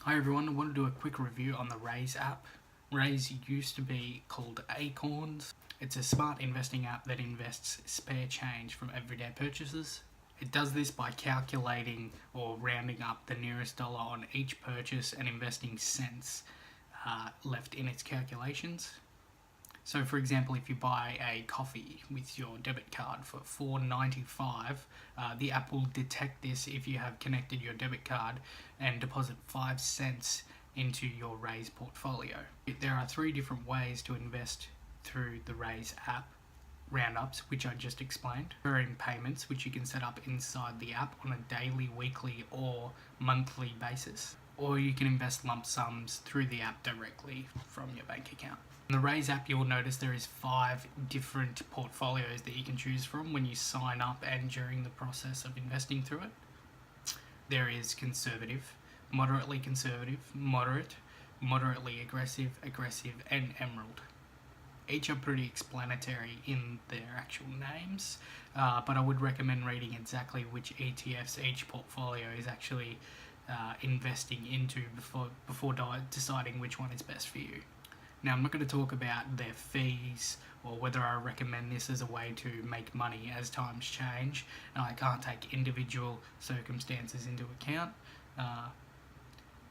Hi everyone, I want to do a quick review on the Raiz app. Raiz used to be called Acorns. It's a smart investing app that invests spare change from everyday purchases. It does this by calculating or rounding up the nearest dollar on each purchase and investing cents left in its calculations. So for example, if you buy a coffee with your debit card for $4.95, the app will detect this if you have connected your debit card and deposit 5 cents into your Raiz portfolio. There are 3 different ways to invest through the Raiz app. Roundups, which I just explained. Recurring payments, which you can set up inside the app on a daily, weekly or monthly basis. Or you can invest lump sums through the app directly from your bank account. In the Raiz app, you'll notice there is 5 different portfolios that you can choose from when you sign up and during the process of investing through it. There is conservative, moderate, moderately aggressive, and emerald. Each are pretty explanatory in their actual names, but I would recommend reading exactly which ETFs each portfolio is actually investing into before deciding which one is best for you. Now, I'm not going to talk about their fees or whether I recommend this as a way to make money as times change, and I can't take individual circumstances into account.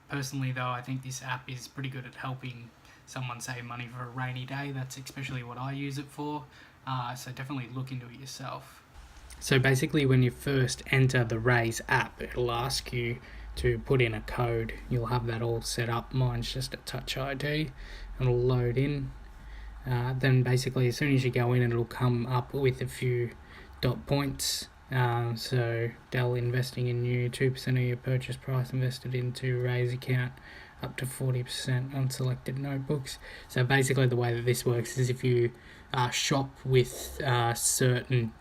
Personally, though, I think this app is pretty good at helping someone save money for a rainy day. That's especially what I use it for, so definitely look into it yourself. So basically, when you first enter the Raiz app, it'll ask you to put in a code. You'll have that all set up. Mine's just a Touch ID. It'll load in. Then basically, as soon as you go in, it'll come up with a few dot points. So Dell investing in you, 2% of your purchase price invested into Raiz account, up to 40% on selected notebooks. So basically the way that this works is if you shop with certain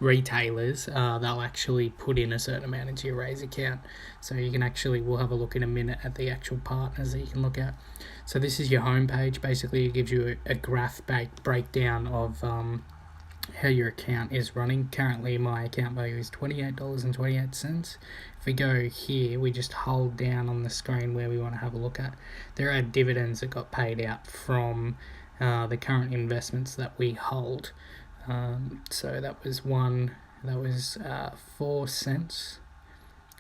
retailers, they'll actually put in a certain amount into your Raiz account. So you can actually, we'll have a look in a minute at the actual partners that you can look at. So this is your homepage. Basically it gives you a graph breakdown of how your account is running. Currently my account value is $28.28. If we go here, we just hold down on the screen where we want to have a look at. There are dividends that got paid out from the current investments that we hold. So that was 4 cents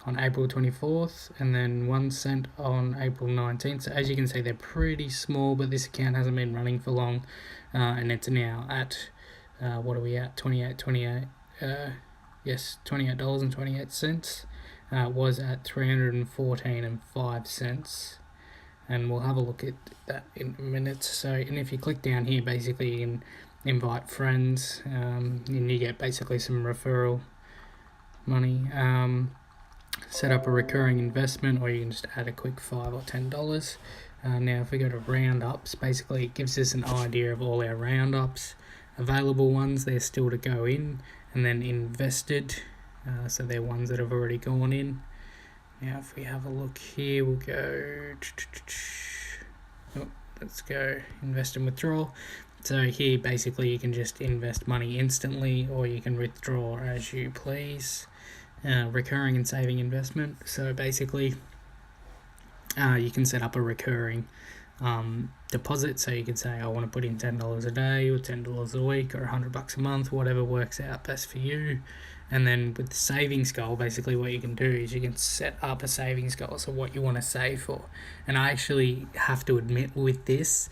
on April 24th and then 1 cent on April 19th. So as you can see, they're pretty small, but this account hasn't been running for long, and it's now at what are we at? $28.28. Was at 314.05 cents, and we'll have a look at that in a minute. So, and if you click down here, basically you can invite friends, and you get basically some referral money. Set up a recurring investment, or you can just add a quick $5 or $10. Now, if we go to roundups, basically it gives us an idea of all our roundups. Available ones, they're still to go in, and then invested, so they're ones that have already gone in. Now if we have a look here, we'll go, let's go invest in withdrawal. So here basically you can just invest money instantly, or you can withdraw as you please. Recurring and saving investment, so basically you can set up a recurring deposit. So you can say I want to put in $10 a day or $10 a week or $100 a month, whatever works out best for you. And then with the savings goal, basically what you can do is you can set up a savings goal, so what you want to save for. And I actually have to admit with this,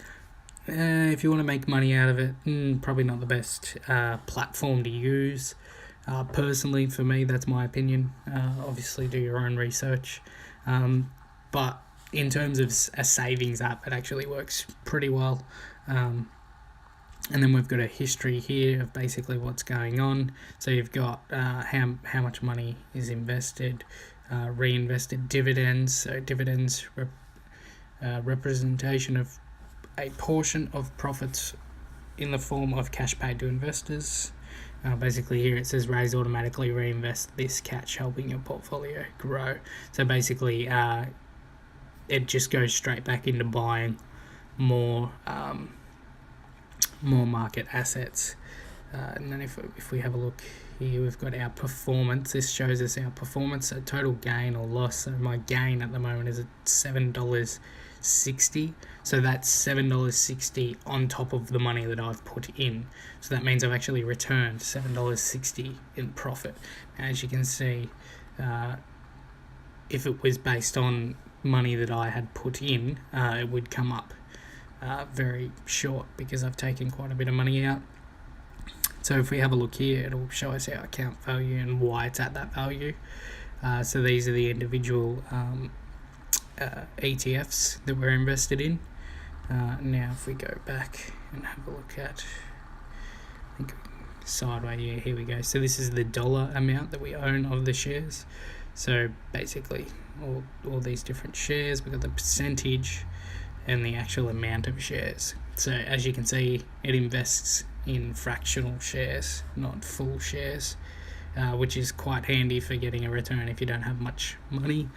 if you want to make money out of it, probably not the best platform to use. Personally, for me, that's my opinion. Obviously do your own research, but in terms of a savings app, it actually works pretty well. And then we've got a history here of basically what's going on. So you've got how much money is invested, reinvested, dividends. So dividends representation of a portion of profits in the form of cash paid to investors. Basically here it says Raiz automatically reinvest this cash, helping your portfolio grow. So basically it just goes straight back into buying more market assets. And then if we have a look here we've got our performance. This shows us our performance, so total gain or loss. So my gain at the moment is at $7.60. So that's $7.60 on top of the money that I've put in. So that means I've actually returned $7.60 in profit. As you can see, if it was based on money that I had put in, it would come up very short because I've taken quite a bit of money out. So if we have a look here, it'll show us our account value and why it's at that value. So these are the individual ETFs that we're invested in. Now if we go back and have a look at, I think sideways, yeah, here we go. So this is the dollar amount that we own of the shares. So basically all these different shares, we've got the percentage and the actual amount of shares. So as you can see, it invests in fractional shares, not full shares, which is quite handy for getting a return if you don't have much money.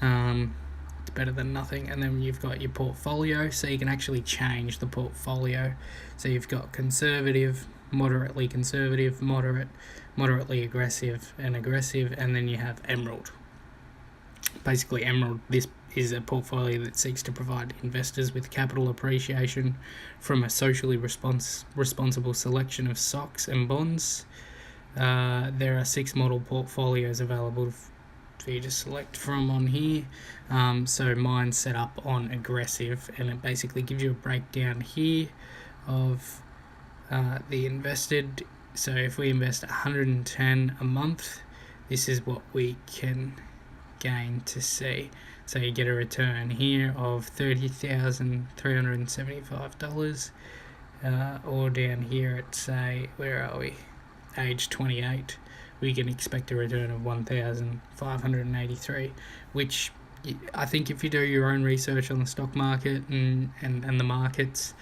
It's better than nothing. And then you've got your portfolio, so you can actually change the portfolio. So you've got conservative, moderately conservative, moderately aggressive, and aggressive, and then you have emerald. Basically emerald, this is a portfolio that seeks to provide investors with capital appreciation from a socially responsible selection of stocks and bonds. There are 6 model portfolios available for you to select from on here. So mine's set up on aggressive, and it basically gives you a breakdown here of the invested. So if we invest 110 a month, this is what we can gain to see. So you get a return here of $30,375, or down here at, say, where are we? Age 28, we can expect a return of $1,583, which I think if you do your own research on the stock market and the markets,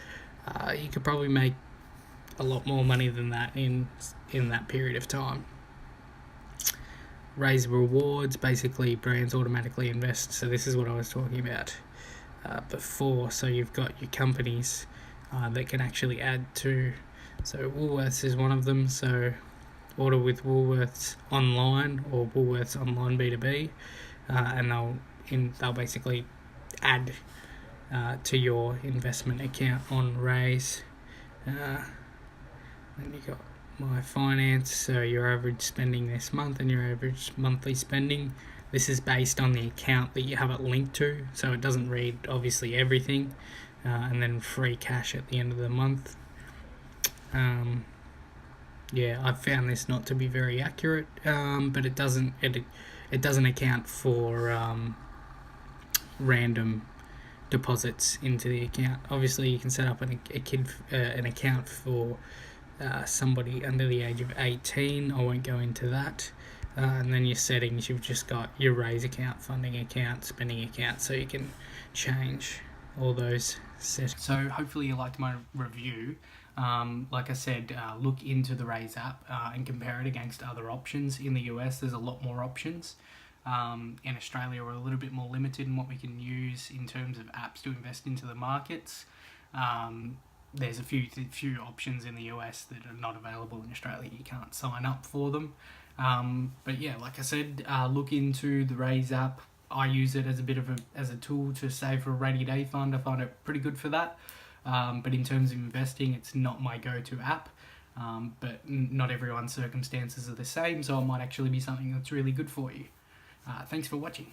you could probably make a lot more money than that in that period of time. Raiz rewards, basically brands automatically invest. So this is what I was talking about before. So you've got your companies that can actually add to. So Woolworths is one of them. So order with Woolworths online or Woolworths online B2B, and they'll basically add to your investment account on Raiz. Then you got my finance, so your average spending this month and your average monthly spending. This is based on the account that you have it linked to, so it doesn't read obviously everything. And then free cash at the end of the month. Yeah, I've found this not to be very accurate, but it doesn't account for random deposits into the account. Obviously, you can set up an account for somebody under the age of 18. I won't go into that. And then your settings, you've just got your Raiz account, funding account, spending account, so you can change all those settings. So hopefully you liked my review. Like I said, look into the Raiz app and compare it against other options. In the US, there's a lot more options. In Australia, we're a little bit more limited in what we can use in terms of apps to invest into the markets. There's a few options in the US that are not available in Australia. You can't sign up for them. But yeah, like I said, look into the Raiz app. I use it as a tool to save for a rainy day fund. I find it pretty good for that. But in terms of investing, it's not my go-to app. But not everyone's circumstances are the same, so it might actually be something that's really good for you. Thanks for watching.